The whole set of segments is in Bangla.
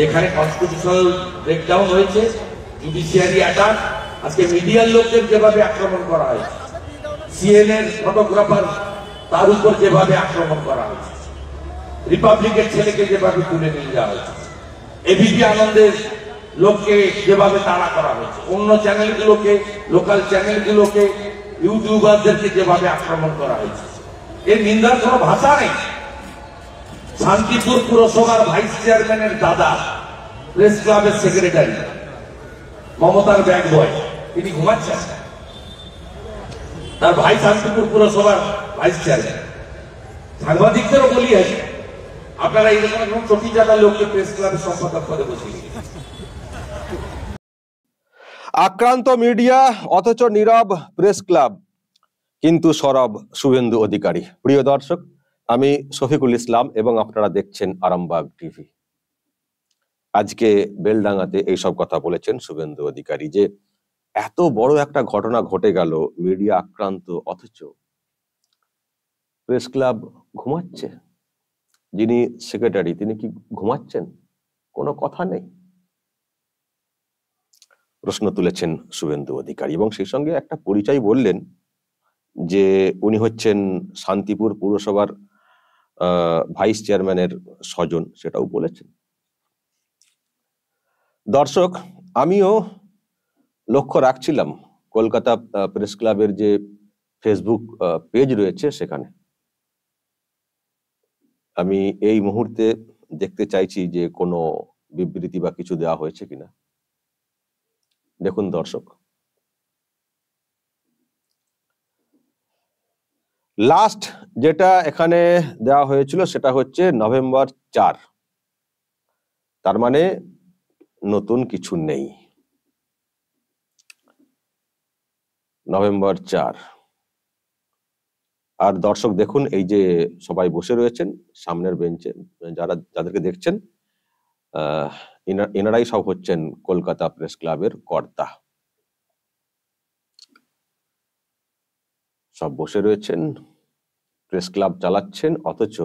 এখানে কনস্টিটিউশনাল ব্রেকডাউন হয়েছে, জুডিশিয়ারি অ্যাটাক, আজকে মিডিয়ার লোকদের যেভাবে আক্রমণ করা হয়েছে, সিএনএন ফটোগ্রাফার তার উপর যেভাবে আক্রমণ করা হয়েছে, রিপাবলিকের ছেলেকে যেভাবে তুলে নিয়ে যাওয়া হয়েছে, এবিপি আনন্দের লোককে যেভাবে তাড়া করা হয়েছে, অন্য চ্যানেলগুলোকে, লোকাল চ্যানেলগুলোকে, ইউটিউবারদেরকে যেভাবে আক্রমণ করা হয়েছে, এর নিন্দার কোনো ভাষা নেই। শান্তিপুর পুরসভার ভাইস চেয়ারম্যানের দাদা, প্রেস ক্লাবের সেক্রেটারি, মমতার ব্যাগ বয়, তিনি ঘুমাচ্ছেন, তার ভাই শান্তিপুর পুরসভার ভাইস চেয়ারম্যান। সাংবাদিকদেরও বলি আছে, আপনারা এইরকম একদম চটি চাটা লোককে প্রেস ক্লাবের সম্পাদক পদে বসিয়ে। আক্রান্ত মিডিয়া অথচ নীরব প্রেস ক্লাব, কিন্তু সরব শুভেন্দু অধিকারী। প্রিয় দর্শক, আমি শফিকুল ইসলাম এবং আপনারা দেখছেন আরামবাগ টিভি। আজকে বেলডাঙ্গাতে এইসব কথা বলেছেন শুভেন্দু অধিকারী যে এত বড় একটা ঘটনা ঘটে গেল, মিডিয়া আক্রান্ত, অথচ প্রেস ক্লাব ঘুমাচ্ছে। যিনি সেক্রেটারি তিনি কি ঘুমাচ্ছেন? কোনো কথা নেই, প্রশ্ন তুলেছেন শুভেন্দু অধিকারী এবং সেই সঙ্গে একটা পরিচয় বললেন যে উনি হচ্ছেন শান্তিপুর পুরসভার ভাইস চেয়ারম্যানের স্বজন, সেটাও বলেছেন। দর্শক, আমিও লক্ষ্য রাখছিলাম কলকাতা প্রেস ক্লাবের যে ফেসবুক পেজ রয়েছে সেখানে। আমি এই মুহূর্তে দেখতে চাইছি যে কোনো বিবৃতি বা কিছু দেওয়া হয়েছে কিনা। দেখুন দর্শক, লাস্ট যেটা এখানে দেওয়া হয়েছিল সেটা হচ্ছে নভেম্বর 4, তার মানে নতুন কিছু নেই। নভেম্বর 4। আর দর্শক দেখুন, এই যে সবাই বসে রয়েছেন সামনের বেঞ্চে, যাদেরকে দেখছেন এনারাই সব হচ্ছেন কলকাতা প্রেস ক্লাবের কর্তা। সব বসে রয়েছেন, প্রেস ক্লাব চালাচ্ছেন, অথচ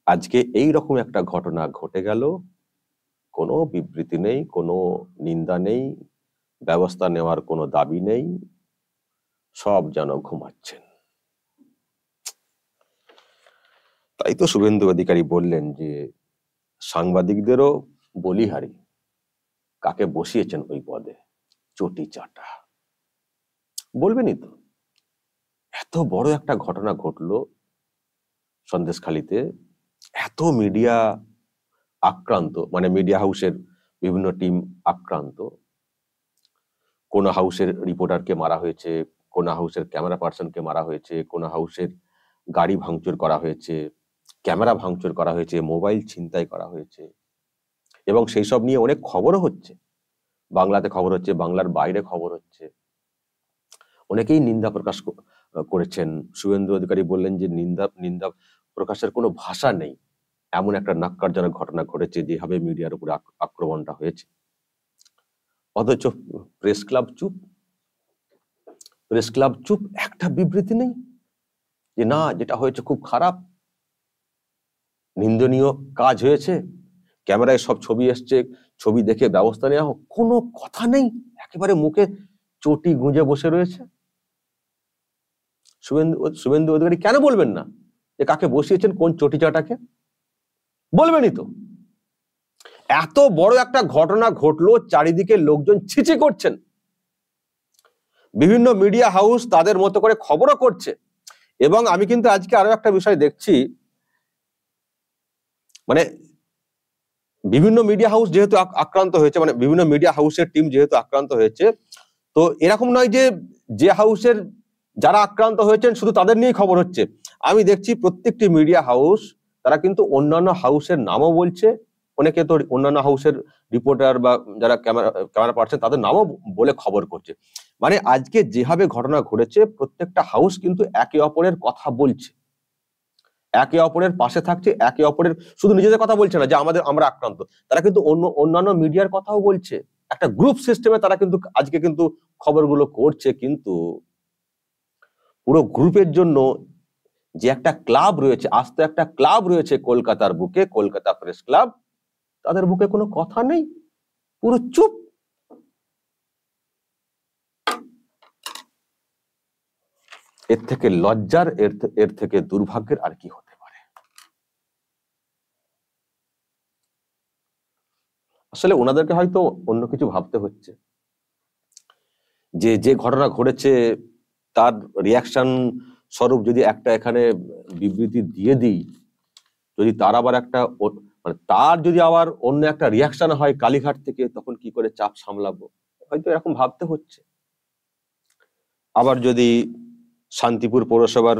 আজকে এই রকম একটা ঘটনা ঘটে গেল, কোনো বিবৃতি নেই, কোনো নিন্দা নেই, ব্যবস্থা নেওয়ার কোনো দাবি নেই, সব যেন ঘুমাচ্ছেন। তাই তো শুভেন্দু অধিকারী বললেন যে সাংবাদিকদেরও বলিহারি, কাকে বসিয়েছেন ওই পদে, চটি চাটা। বলবেনই তো, এত বড় একটা ঘটনা ঘটলো সন্দেশখালীতে, এত মিডিয়া আক্রান্ত, মানে মিডিয়া হাউসের বিভিন্ন টিম আক্রান্ত, কোন হাউসের রিপোর্টারকে মারা হয়েছে, কোন হাউসের ক্যামেরা পার্সনকে মারা হয়েছে, কোন হাউসের গাড়ি ভাঙচুর করা হয়েছে, ক্যামেরা ভাঙচুর করা হয়েছে, মোবাইল ছিনতাই করা হয়েছে, এবং সেই সব নিয়ে অনেক খবরও হচ্ছে। বাংলাতে খবর হচ্ছে, বাংলার বাইরে খবর হচ্ছে, অনেকেই নিন্দা প্রকাশ করেছেন। শুভেন্দু অধিকারী বললেন যে নিন্দা প্রকাশের কোনো ভাষা নেই, এমন একটা ন্যাক্কারজনক ঘটনা ঘটেছে যেভাবে মিডিয়ার উপরে আক্রমণটা হয়েছে। অথচ প্রেস ক্লাব চুপ, প্রেস ক্লাব চুপ, একটা বিবৃতি নেই যে না, যেটা হয়েছে খুব খারাপ, নিন্দনীয় কাজ হয়েছে, ক্যামেরায় সব ছবি এসছে, ছবি দেখে ব্যবস্থা নেওয়া হোক। কোনো কথা নেই, একেবারে মুখে চটি গুঁজে বসে রয়েছে। শুভেন্দু অধিকারী কেন বলবেন না যে কাকে বসিয়েছেন, কোন চটি চাটাকে? বলবেনই তো। এত বড় একটা ঘটনা ঘটলো, চারিদিকে লোকজন ছিচি করছেন, বিভিন্ন মিডিয়া হাউস তাদের মতো করে খবরও করছে। এবং আমি কিন্তু আজকে আরো একটা বিষয় দেখছি, মানে বিভিন্ন মিডিয়া হাউস যেহেতু আক্রান্ত হয়েছে, মানে বিভিন্ন মিডিয়া হাউসের টিম যেহেতু আক্রান্ত হয়েছে, তো এরকম নয় যে হাউসের যারা আক্রান্ত হয়েছেন শুধু তাদের নিয়েই খবর হচ্ছে। আমি দেখছি প্রত্যেকটি মিডিয়া হাউস তারা কিন্তু অন্যান্য হাউসের নামও বলছে, অনেকে তো অন্যান্য হাউসের রিপোর্টার বা যারা ক্যামেরা পার্সন তাদের নামও বলে খবর করছে। মানে আজকে যেভাবে ঘটনা ঘটেছে, প্রত্যেকটা হাউস কিন্তু একে অপরের কথা বলছে, একে অপরের পাশে থাকছে, একে অপরের শুধু নিজেদের কথা বলছে না যে আমরা আক্রান্ত, তারা কিন্তু অন্যান্য মিডিয়ার কথাও বলছে। একটা গ্রুপ সিস্টেমে তারা কিন্তু আজকে কিন্তু খবরগুলো করছে। কিন্তু পুরো গ্রুপের জন্য যে একটা ক্লাব রয়েছে, আস্ত একটা ক্লাব রয়েছে কলকাতার বুকে, কলকাতা প্রেস ক্লাব, তাদের মুখে কোনো কথা নেই, পুরো চুপ। এর থেকে লজ্জার, এর থেকে দুর্ভাগ্যের আর কি হতে পারে? আসলে ওনাদেরকে হয়তো অন্য কিছু ভাবতে হচ্ছে, যে যে ঘটনা ঘটেছে তার রিয়াকশন স্বরূপ যদি একটা এখানে বিবৃতি দিয়ে দিই, যদি তার আবার একটা মানে তার যদি আবার অন্য একটা রিয়াকশন হয় কালীঘাট থেকে, তখন কি করে চাপ সামলাবো, হয়তো এরকম ভাবতে হচ্ছে। আবার যদি শান্তিপুর পৌরসভার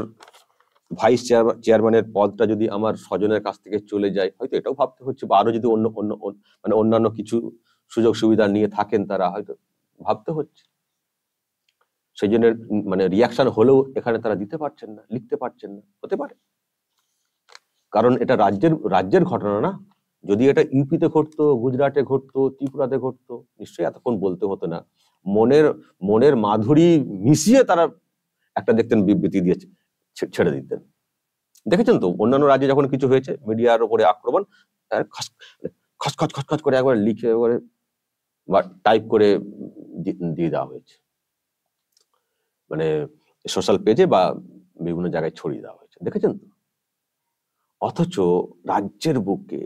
ভাইস চেয়ারম্যানের পদটা যদি আমার স্বজনের কাছ থেকে চলে যায়, হয়তো এটাও ভাবতে হচ্ছে। বা আরো যদি অন্য অন্য মানে অন্যান্য কিছু সুযোগ সুবিধা নিয়ে থাকেন তারা, হয়তো ভাবতে হচ্ছে। সেই জন্য মানে রিয়াকশন হলেও এখানে তারা দিতে পারছেন না, লিখতে পারছেন না, হতে পারে। কারণ এটা রাজ্যের ঘটনা না। যদি এটা ইউপিতে ঘটতো, গুজরাটে ঘটতো, ত্রিপুরাতে ঘটতো, নিশ্চয়ই এতক্ষণ বলতে হতো না। মনের মাধুরী মিশিয়ে তারা একটা দেখতেন বিবৃতি দিয়ে ছেড়ে দিতেন। দেখেছেন তো অন্যান্য রাজ্যে যখন কিছু হয়েছে, মিডিয়ার উপরে আক্রমণ, খসখস খসখস করে একবার লিখে একবারে বা টাইপ করে দিয়ে দেওয়া হয়েছে, মানে সোশ্যাল পেজে বা বিভিন্ন জায়গায় ছড়িয়ে দেওয়া হয়েছে, দেখেছেন তো। অথচ রাজ্যের বুকে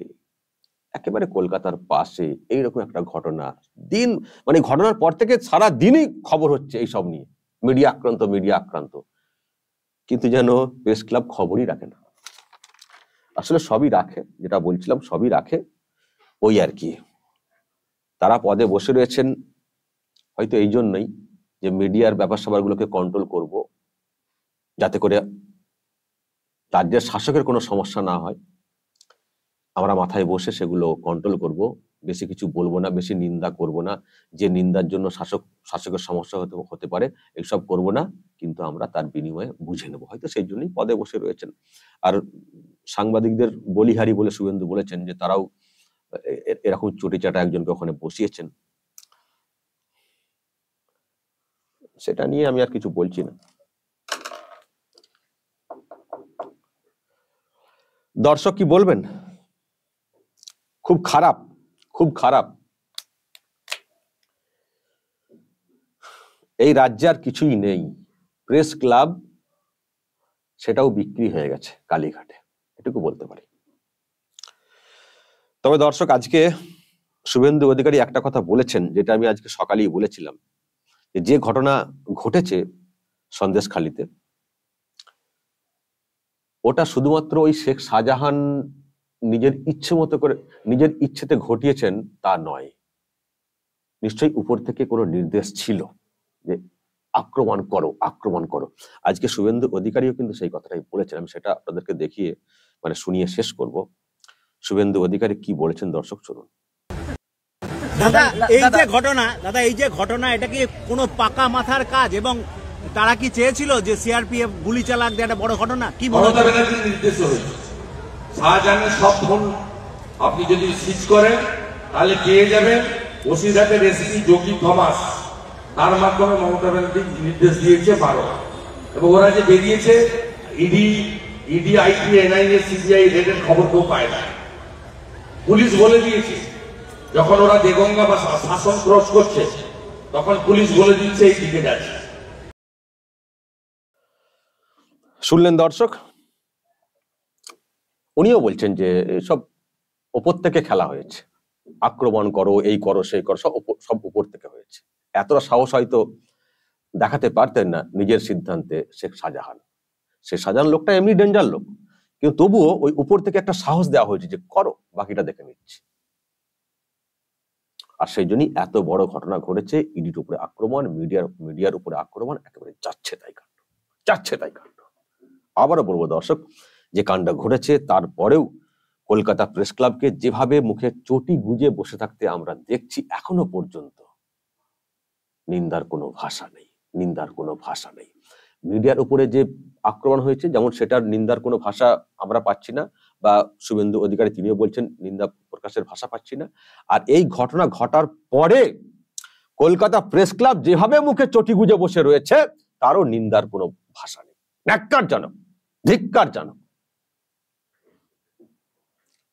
একেবারে কলকাতার পাশে এইরকম একটা ঘটনা, দিন মানে ঘটনার পর থেকে সারা দিনই খবর হচ্ছে এইসব নিয়ে, মিডিয়া আক্রান্ত, কিন্তু যেন প্রেস ক্লাব খবরই রাখে না। আসলে সবই রাখে, যেটা বলছিলাম সবই রাখে, ওই আর কি। তারা পদে বসে রয়েছেন হয়তো এই জন্যই যে মিডিয়ার ব্যাপার স্যাপারগুলোকে কন্ট্রোল করব, যাতে করে রাজ্যের শাসকের কোনো সমস্যা না হয়। আমরা মাথায় বসে সেগুলো কন্ট্রোল করব, বেশি কিছু বলবো না, বেশি নিন্দা করব না, যে নিন্দার জন্য শাসকের সমস্যা হতে পারে এইসব করব না, কিন্তু আমরা তার বিনিময়ে বুঝে নেব। হয়তো সেই জন্যই পদে বসে রয়েছেন। আর সাংবাদিকদের বলিহারি বলে শুভেন্দু বলেছেন যে তারাও এরকম চটিচাটা একজনকে ওখানে বসিয়েছেন। সেটা নিয়ে আমি আর কিছু বলছি না। দর্শক কি বলবেন? খুব খারাপ, খুব খারাপ। এই রাজ্যে আর কিছুই নেই। প্রেস ক্লাব সেটাও বিক্রি হয়ে গেছে কালীঘাটে, এটুকু বলতে পারি। তবে দর্শক, আজকে শুভেন্দু অধিকারী একটা কথা বলেছেন, যেটা আমি আজকে সকালেই বলেছিলাম, যে ঘটনা ঘটেছে সন্দেশখালীতে, ওটা শুধুমাত্র ওই শেখ শাহজাহান নিজের ইচ্ছে মতো করে, নিজের ইচ্ছেতে ঘটিয়েছেন তা নয়। নিশ্চয়ই উপর থেকে কোনো নির্দেশ ছিল যে আক্রমণ করো, আক্রমণ করো। আজকে শুভেন্দু অধিকারীও কিন্তু সেই কথাটাই বলেছেন। আমি সেটা আপনাদেরকে দেখিয়ে মানে শুনিয়ে শেষ করব। শুভেন্দু অধিকারী কি বলেছেন দর্শক শুনুন। দাদা এই যে ঘটনা এটা কি কোনো পাকা মাথার কাজ, এবং তারা কি চেয়েছিল যে সিআরপিএফ গুলি চালাক, একটা বড় ঘটনা? কি মমতা ব্যানার্জির নির্দেশ হয়েছে শাহজাহানের সব ফোন আপনি যদি সিজ করেন তাহলে পেয়ে যাবেন বসিরহাটের এসপি যোগী থমাস, তার মাধ্যমে মমতা ব্যানার্জি নির্দেশ দিয়েছে 12, এবং ওরা যে বেরিয়েছে ইডি আইটি এনআইএ সিবিআই রেডের খবর কেউ পায় না। পুলিশ বলে দিয়েছে যখন ওরা দেগঙ্গা বা শাসন ক্রস করছে, তখন পুলিশ বলে দিচ্ছে এই দিকে যাচ্ছে। শুনলেন দর্শক, উনিও বলছেন যে সব ওপর থেকে খেলা হয়েছে, আক্রমণ করো, এই করো, সেই করো, সব উপর থেকে হয়েছে। এতটা সাহস হয়তো দেখাতে পারতেন না নিজের সিদ্ধান্তে শেখ শাহজাহান। শেখ শাহজাহান লোকটা এমনি ডেঞ্জার লোক, কিন্তু তবুও ওই উপর থেকে একটা সাহস দেওয়া হয়েছে যে করো, বাকিটা দেখে নিচ্ছি। আর সেই জন্যই এত বড় ঘটনা ঘটেছে, ইডির উপরে আক্রমণ, মিডিয়ার উপরে আক্রমণ, একেবারে যাচ্ছে তাই কাণ্ড, যাচ্ছে তাই কাণ্ড। আবারও বলবো দর্শক, যে কাণ্ড ঘটেছে তারপরেও কলকাতা প্রেস ক্লাবকে যেভাবে মুখে চটি গুজে বসে থাকতে আমরা দেখছি, এখনো পর্যন্ত নিন্দার কোনো ভাষা নেই, নিন্দার কোনো ভাষা নেই। মিডিয়ার উপরে যে আক্রমণ হয়েছে, যেমন সেটার নিন্দার কোনো ভাষা আমরা পাচ্ছি না, বা শুভেন্দু অধিকারী তিনিও বলছেন নিন্দা প্রকাশের ভাষা পাচ্ছি না। আর এই ঘটনা ঘটার পরে কলকাতা প্রেস ক্লাব যেভাবে মুখে চটি গুজে বসে রয়েছে, তারও নিন্দার কোনো ভাষা নেই। ন্যাক্কারজনক, ধিক্কারজনক।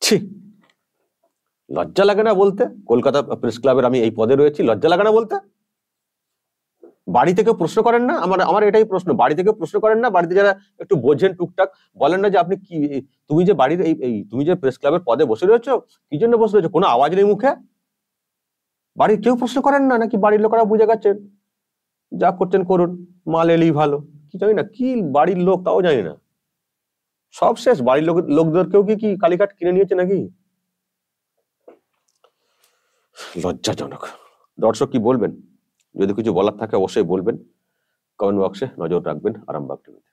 ছি, লজ্জা লাগে না বলতে? কলকাতা প্রেস ক্লাবের আমি এই পদে রয়েছি, লজ্জা লাগে না বলতে? বাড়ি থেকে প্রশ্ন করেন না? আমার এটাই প্রশ্ন, বাড়ি থেকে প্রশ্ন করেন না? বাড়িতে যারা একটু বোঝেন টুকটাক, বলেন না যে আপনি কি, তুমি যে বাড়ির তুমি যে প্রেস ক্লাবের পদে বসে রয়েছো, কি জন্য বসে রয়েছো? কোনো আওয়াজ নেই মুখে? বাড়ির কেউ প্রশ্ন করেন না? নাকি বাড়ির লোকেরা বুঝে গেছেন যা করছেন করুন, মাল এলেই ভালো? কি জানি না, কি বাড়ির লোক তাও জানি না, সব শেষ। বাড়ির লোকদেরকেও কি কালীঘাট কিনে নিয়েছে নাকি? লজ্জাজনক। দর্শক কি বলবেন? যদি কিছু বলার থাকে অবশ্যই বলবেন, কমেন্ট বক্সে নজর রাখবেন আরামবাগ টিভিতে।